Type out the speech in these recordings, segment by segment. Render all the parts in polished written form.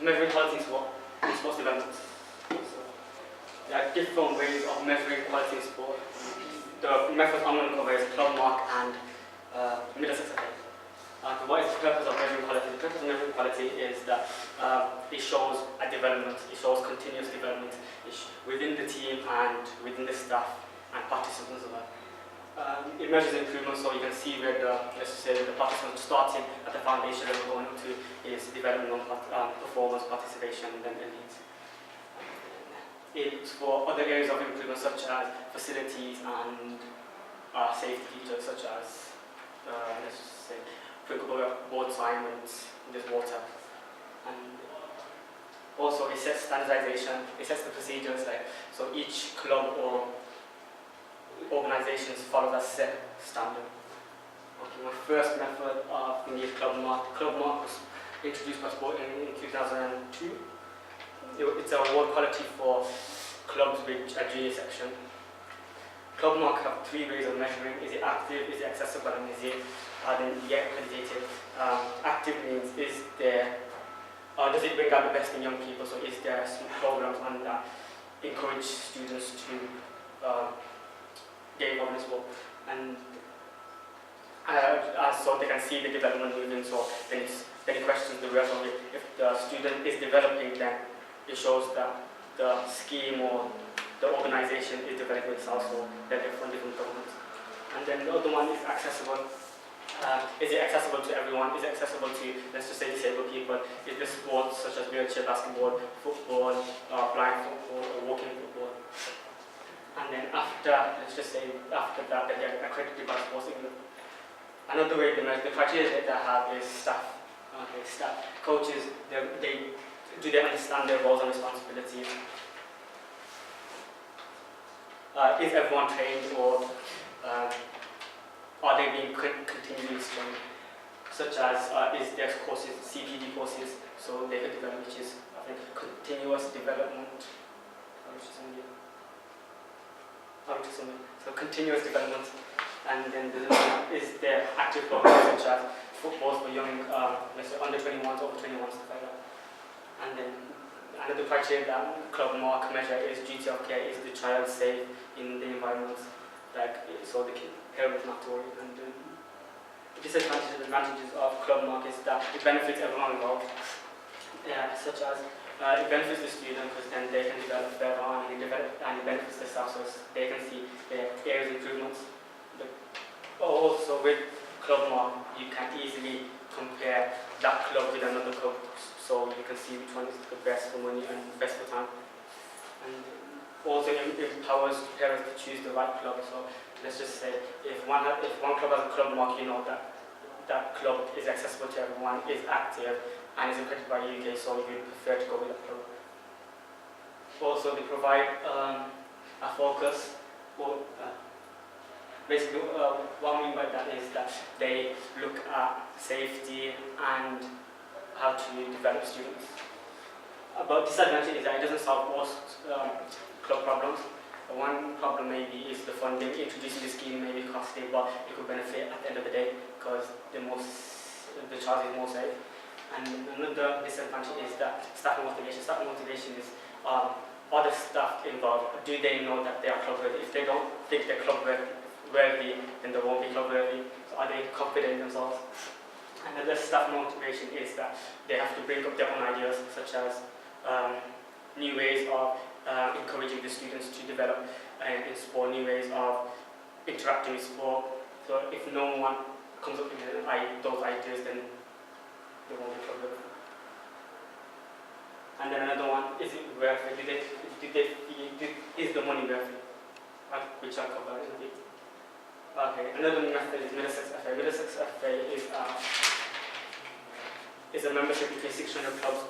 measuring quality in sports development. So, there are different ways of measuring quality in sport. The methods I'm going to cover is club mark and Middlesex FA. What is the purpose of measuring quality? The purpose of measuring quality is that it shows a development, it shows continuous development within the team and within the staff and participants as well. It measures improvement, so you can see where let's say the participants starting at the foundation level going up to is development, performance, participation, and then elite. It's for other areas of improvement such as facilities and safety features such as let's say applicable board assignments, there's water, and also it sets standardization, it sets the procedures, like so each club or organizations follow that set standard. Okay, my first method of thinking is club mark. Club mark was introduced by sport in 2002. It's an award quality for clubs with a junior section. Club mark have three ways of measuring. Is it active, is it accessible, and is it accredited? Active means does it bring out the best in young people? So is there some programs and encourage students to get involved in sport, and so they can see the development moving. So then it questions the worth of it. If the student is developing, then it shows that the scheme or the organization is developing itself, so they're from different governments. And then the other one is accessible. Is it accessible to everyone? Is it accessible to, let's just say, disabled people? Is the sports such as wheelchair basketball, football, blind football, or walking football? And then after that, they get accredited by Sports England. Another way the criteria that they have is staff. Okay, staff. Coaches, do they understand their roles and responsibilities? Is everyone trained, or are they being continually trained? Such as, is there courses, CPD courses, so they can develop, which is, I think, continuous development. So continuous development. And then is there active programs such as football for young, let's say under 21s, over 21s, stuff like that. And then another criteria that club mark measure is duty of care. Is the child safe in the environment? Like, so the parents not to worry. And the disadvantages and advantages of club mark is that it benefits everyone involved. Such as it benefits the student because then they can develop further on, and it benefits the staff so they can see their areas of improvements. But also with club mark, you can easily compare that club with another club, so you can see which one is the best for money and best for time. And also it empowers parents to choose the right club. So let's just say if one club has a club mark, you know that club is accessible to everyone, is active, and is accredited by UK, so you prefer to go with that club. Also, they provide a focus. Basically, what I mean by that is that they look at safety and how to develop students. But disadvantage is that it doesn't solve most club problems. One problem maybe is the funding. Introducing the scheme may be costly, but it could benefit at the end of the day because the child is more safe. And another disadvantage is that staff motivation. Staff motivation is, are the staff involved? Do they know that they are club worthy? If they don't think they're club worthy, then they won't be club worthy. So are they confident in themselves? Another staff motivation is that they have to bring up their own ideas, such as new ways of encouraging the students to develop in sport, new ways of interacting with sport. So if no one comes up with those ideas, then they won't be club worthy. And then another one, is it worth it? Is the money worth it? Which I'll cover in a bit. Okay, another method is Middlesex FA. Middlesex FA is a membership between 600 clubs,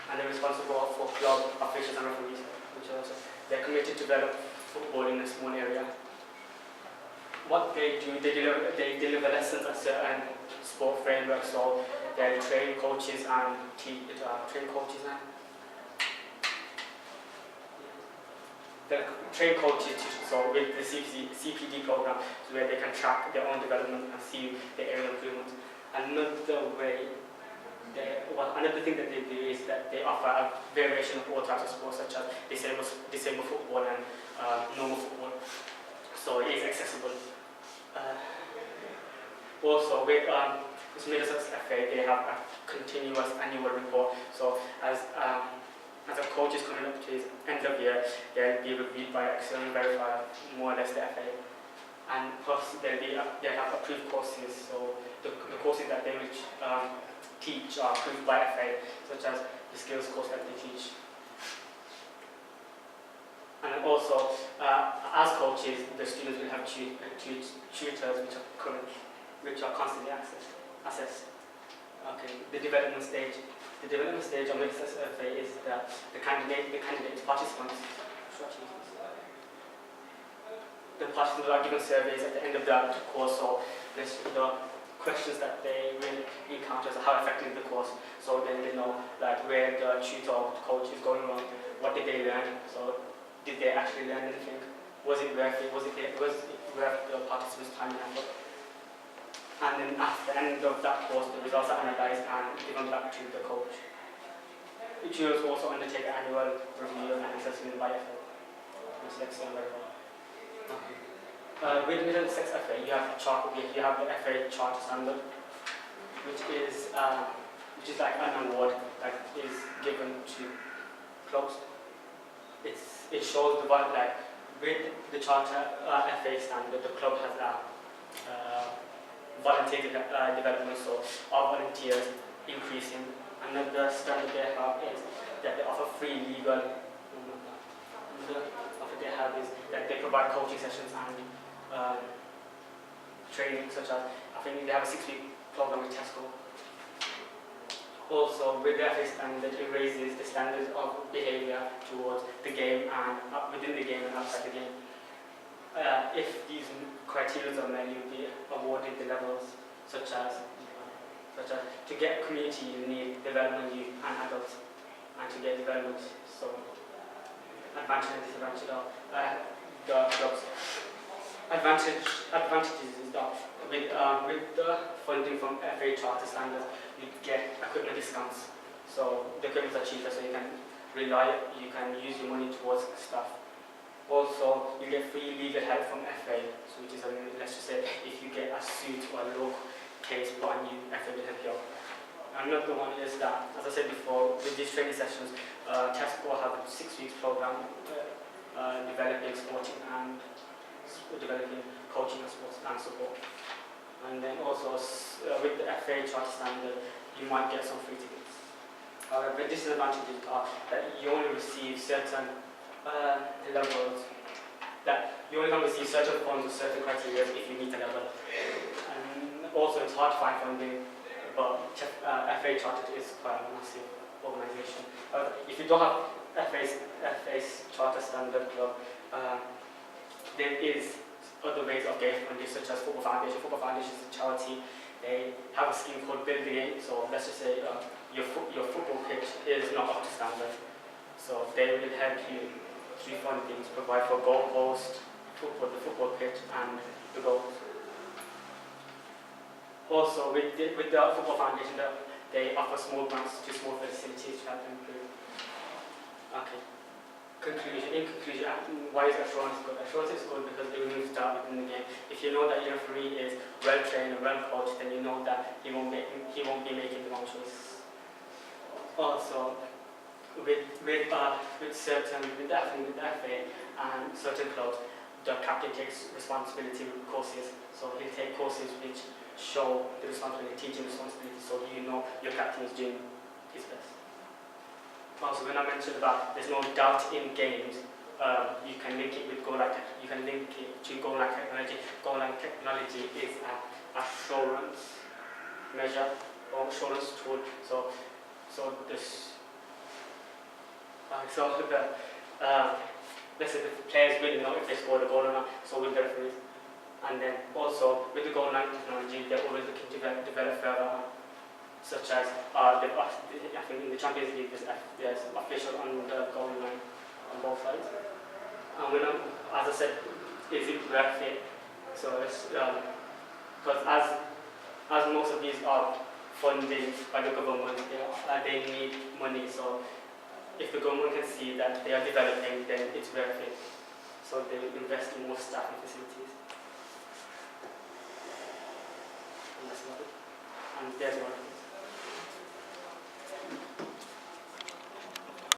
and they're responsible for club officials and referees, which also they're committed to develop football in a small area. What they do, they deliver lessons at certain sport frameworks, so they train coaches and train coaches so with the CPD program, so where they can track their own development and see the area of improvement. Another way another thing that they do is that they offer a variation of all types of sports, such as disabled football and normal football. So it is accessible. Also, with Middlesex FA, they have a continuous annual report. So as a coach is coming up to his end of year, they'll be reviewed by an external verifier, more or less the FA. And plus, they have approved courses. So the courses that they will teach are approved by FA, such as the skills course that they teach. And also, as coaches, the students will have tutors which are constantly assessed. Okay, the development stage. The development stage of Middlesex FA is the candidate participants. The participants are given surveys at the end of the course, so the questions that they will encounter is how effective the course. So then they know like where the tutor or coach is going wrong. What did they learn? So did they actually learn anything? Was it worth it? Was it worth the participants' time and effort? And then at the end of that course, the results are analysed and given back to the coach. The tutors also undertake an annual review and assessment by FA, which is external verifier. With Middlesex FA, you have the FA Charter Standard, which is like an award that is given to clubs. It shows the like with the Charter FA Standard, the club has a volunteer development, so our volunteers increasing. Another standard they have is that they offer free legal. Another offer they have is that they provide coaching sessions and training, such as I think they have a 6-week program with Tesco. Also, with the FA standard, it raises the standards of behaviour towards the game and within the game and outside the game. If these criteria are met, you'll be awarded the levels, such as to get community, you need development youth and adults, and to get development, so advantage and disadvantage of the clubs. Advantages is that with the funding from FA Charter Standards, you get equipment discounts. So the equipment are cheaper, so you can use your money towards stuff. Also, you get free legal help from FA, so which is, let's just say, if you get a suit or a local case brought on you, FA will help you out. Another one is that, as I said before, with these training sessions, Tesco have a 6-week program developing coaching and sports and support. And then also with the FA Charter Standard, you might get some free tickets. However, disadvantages are that you only receive certain levels, that you only can receive certain funds with certain criteria if you meet a level. And also it's hard to find funding, but FA Chartered is quite a massive organisation. If you don't have FA's Charter Standard Club, there is other ways of getting funding, such as Football Foundation. Football Foundation is a charity. They have a scheme called Build the Game. So let's just say your football pitch is not up to standard. So they will help you through funding to provide for goalpost, the football pitch, and the goals. Also, with the Football Foundation, they offer small grants to small facilities to help improve. Okay. In conclusion, why is assurance good? Assurance is good because it removes doubt within the game. If you know that your referee is well trained and well coached, then you know that he won't be making the wrong choice. Also, with the FA and certain clubs, the captain takes responsibility with courses. So he'll take courses which show the responsibility, teaching responsibility, so you know your captain is doing his best. Also, when I mentioned about there's no doubt in games, you can link it with goal line. You can link it to goal line technology. Goal line technology is an assurance measure or assurance tool. Let's say the players will know if they scored a goal or not. So with the referees, and then also with the goal line technology, they're always looking to develop further. Such as I think in the Champions League there's official on the goal line on both sides. And as I said, is it worth it? So it's because as most of these are funding by the government. They need money, so if the government can see that they are developing, then it's worth it. So they invest in more staff and facilities. And that's about it. And there's one.